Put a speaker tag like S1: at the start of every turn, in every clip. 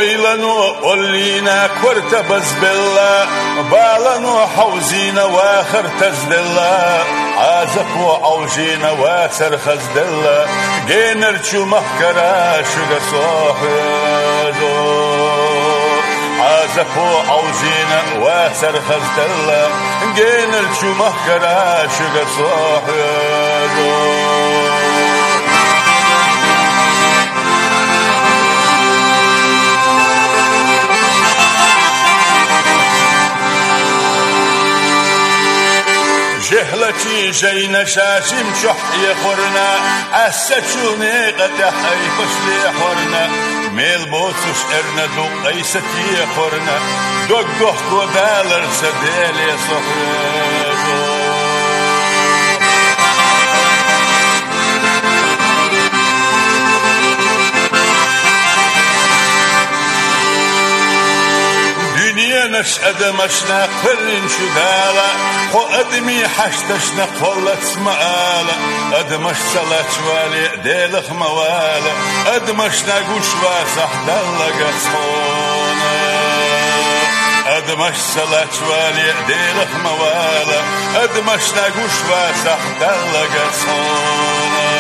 S1: ويلنو قلينا كورت بزبلا بالنو حوزينا واخر تزدلا عازقو عوجينا واسر خزدلا جينرشو مخكرا شغا صوحيزو عازقو عوجينا واسر خزدلا جينرشو مخكرا شغا صوحيزو جهلتي جينا شاشم شحي خورنا أساتشوني قد حي خشلي خورنا ميل بوتش ارنا دو قيستي خورنا دوك دوخ دالر سديلي صخرجو نشأد مشنا قرن شدالا خو أدمي حشتشنا قولت مآلا أدمش سلات والي ديلخ موالا أدمشنا قشوا سحدالك صونا أدمش سلات والي ديلخ موالا أدمشنا قشوا سحدالك صونا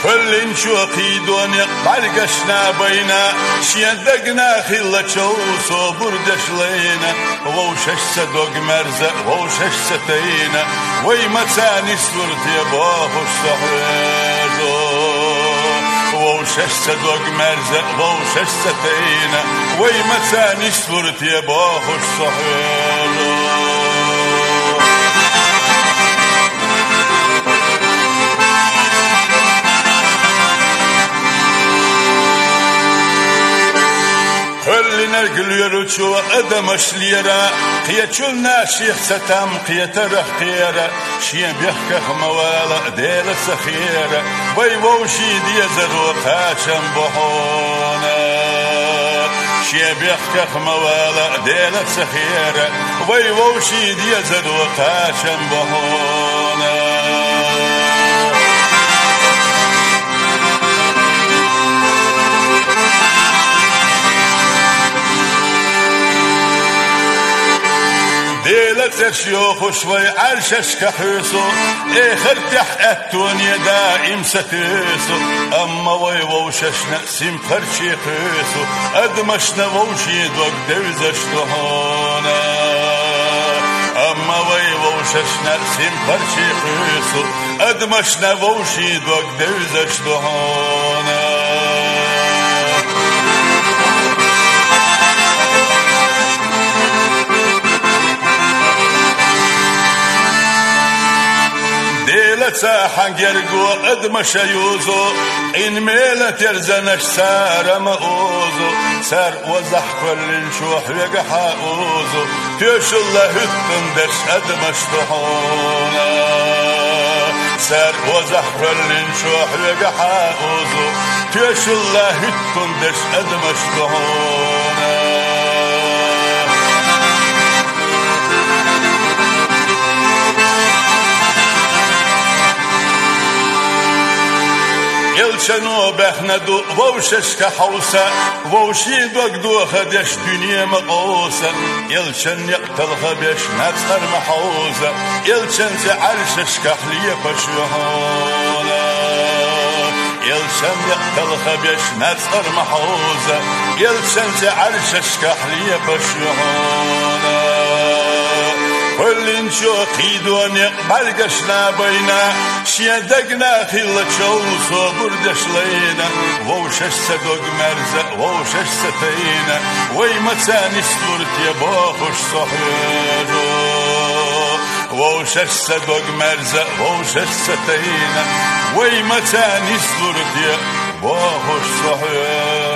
S1: كلن شوقي دوني برقشنا بينا شيندقنا خلة شوصو بردش لينا ووشش صدق مرزق ووشش ستينا ويمتاني سورت يباهش صحيزو ووشش صدق مرزق ووشش ستينا ويمتاني سورت يباهش صحيزو كلنا القلير شو أدمش ليرا قيتشلنا شيخ ستام قيتره قيرا شين بيحكخ موالا دير سخيرا ويوشي دي زروقا شنبحونا شين بيحكخ موالا دير سخيرا ويوشي دي زروقا شنبحونا ديلة شيوخ شوي عرشش كحيسو اخر تحقتون دائم ستيسو اما وي ووششنا سيم خرشي قيسو ادمشنا ووشي دوك دوزشتو هونا اما وي ووششنا سيم خرشي قيسو ادمشنا ووشي دوك دوزشتو هونا حنجرقو ادمش يوزو ان ميلة يرزنش سار مؤوزو سار وزح كل نشوح وقحا اوزو تيش الله هتندش ادمش تحونا سار وزح كل نشوح وقحا اوزو تيش الله هتندش ادمش تحونا يلشنو بحندو ووشش كحوسة ووشي دوك دو خدش دنيا مقوسة يلشن يقتل خبش نتخر محوزة يلشن زعرشش كحلية بشوهونا يلشن يقتل خبش نتخر محوزة يلشن زعرشش كحلية بشوهونا كلن شوقي دوني برقشنا بينا شيدقنا خلة شوصو بردش لينا ووشش صدق مرزق ووشش ستينا ويمتاني سلورت يباخش صحيجو ووشش صدق مرزق ووشش ستينا ويمتاني سلورت يباخش صحيجو